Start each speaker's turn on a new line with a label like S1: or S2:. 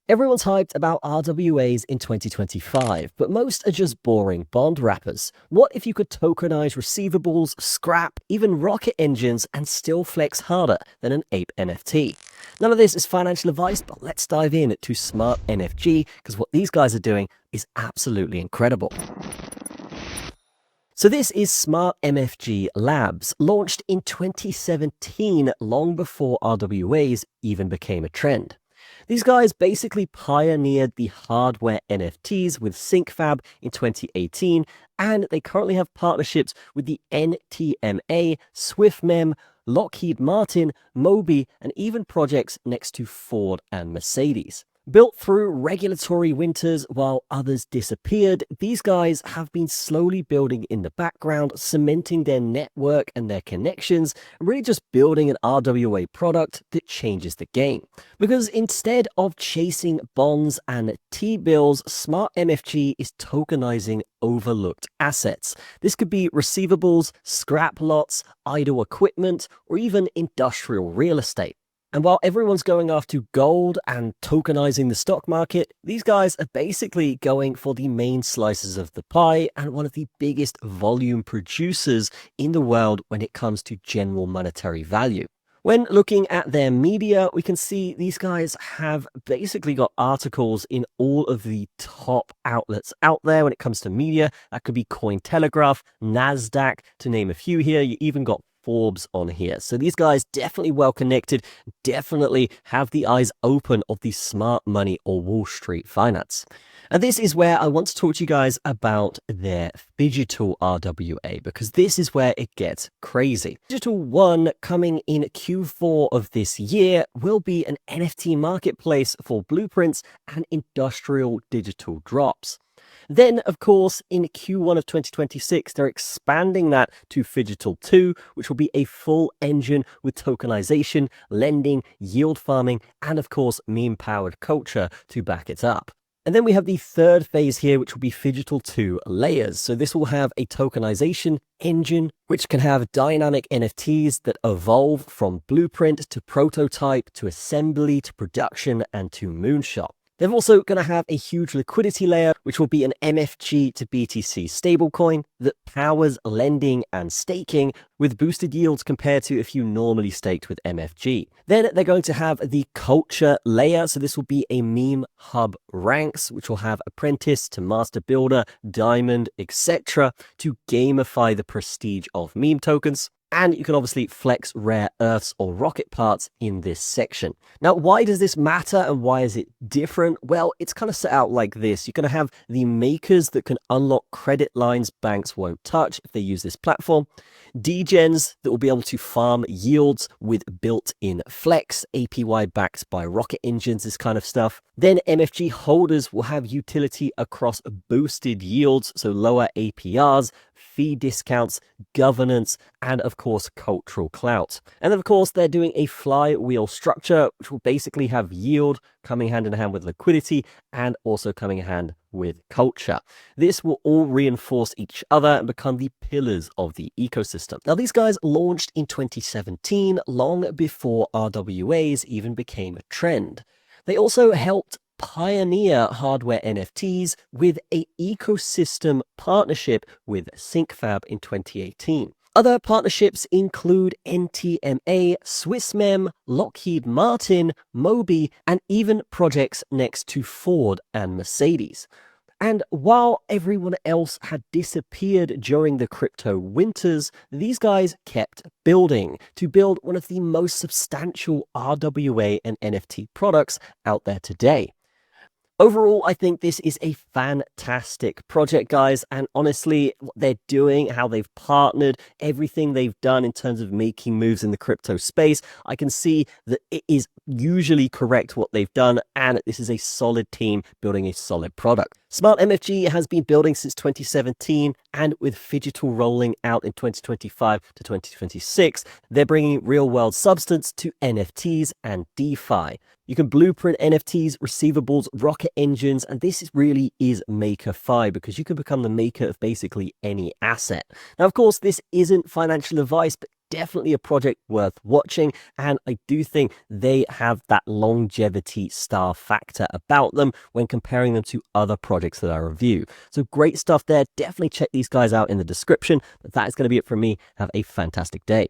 S1: Everyone's hyped about RWAs in 2025, but most are just boring bond wrappers. What if you could tokenize receivables, scrap, even rocket engines, and still flex harder than an ape NFT? None of this is financial advice, but let's dive in to SmartMFG, because what these guys are doing is absolutely incredible. So this is SmartMFG Labs, launched in 2017, long before RWAs even became a trend. These guys basically pioneered the hardware NFTs with SyncFab in 2018, and they currently have partnerships with the NTMA, SwiftMem, Lockheed Martin, Moby, and even projects next to Ford and Mercedes. Built through regulatory winters while others disappeared, these guys have been slowly building in the background, cementing their network and their connections, and really just building an RWA product that changes the game. Because instead of chasing bonds and T-bills, SmartMFG is tokenizing overlooked assets. This could be receivables, scrap lots, idle equipment, or even industrial real estate. And while everyone's going after gold and tokenizing the stock market, these guys are basically going for the main slices of the pie and one of the biggest volume producers in the world when it comes to general monetary value. When looking at their media, we can see these guys have basically got articles in all of the top outlets out there when it comes to media. That could be Cointelegraph, NASDAQ, to name a few here. You even got Forbes on here. So these guys definitely well connected, definitely have the eyes open of the smart money or Wall Street finance. And this is where I want to talk to you guys about their Phigital RWA, because this is where it gets crazy. Phigital 1, coming in Q4 of this year, will be an NFT marketplace for blueprints and industrial digital drops. Then, of course, in Q1 of 2026, they're expanding that to Fidgetal 2, which will be a full engine with tokenization, lending, yield farming, and of course, meme-powered culture to back it up. And then we have the third phase here, which will be Fidgetal 2 layers. So this will have a tokenization engine, which can have dynamic NFTs that evolve from blueprint to prototype to assembly to production and to moonshot. They're also going to have a huge liquidity layer, which will be an MFG to BTC stablecoin that powers lending and staking with boosted yields compared to if you normally staked with MFG. Then they're going to have the culture layer. So this will be a meme hub ranks, which will have apprentice to master builder, diamond, etc. to gamify the prestige of meme tokens. And you can obviously flex rare earths or rocket parts in this section. Now, why does this matter and why is it different? Well, it's kind of set out like this. You're going to have the makers that can unlock credit lines banks won't touch if they use this platform. Degens that will be able to farm yields with built-in flex, APY backed by rocket engines, this kind of stuff. Then MFG holders will have utility across boosted yields, so lower APRs, fee discounts, governance, and of course, cultural clout. And of course, they're doing a flywheel structure, which will basically have yield coming hand in hand with liquidity and also coming in hand with culture. This will all reinforce each other and become the pillars of the ecosystem. Now, these guys launched in 2017, long before RWAs even became a trend. They also helped pioneer hardware NFTs with an ecosystem partnership with SyncFab in 2018. Other partnerships include NTMA, SwissMem, Lockheed Martin, Moby, and even projects next to Ford and Mercedes. And while everyone else had disappeared during the crypto winters, these guys kept building to build one of the most substantial RWA and NFT products out there today. Overall, I think this is a fantastic project, guys, and honestly, what they're doing, how they've partnered, everything they've done in terms of making moves in the crypto space, I can see that it is usually correct what they've done, and this is a solid team building a solid product. SmartMFG has been building since 2017, and with Phigital rolling out in 2025 to 2026, they're bringing real-world substance to NFTs and DeFi. You can blueprint NFTs, receivables, rocket engines, and this really is maker-fi because you can become the maker of basically any asset. Now, of course, this isn't financial advice, but definitely a project worth watching, and I do think they have that longevity star factor about them when comparing them to other projects that I review. So great stuff there. Definitely check these guys out in the description. But that is going to be it from me. Have a fantastic day.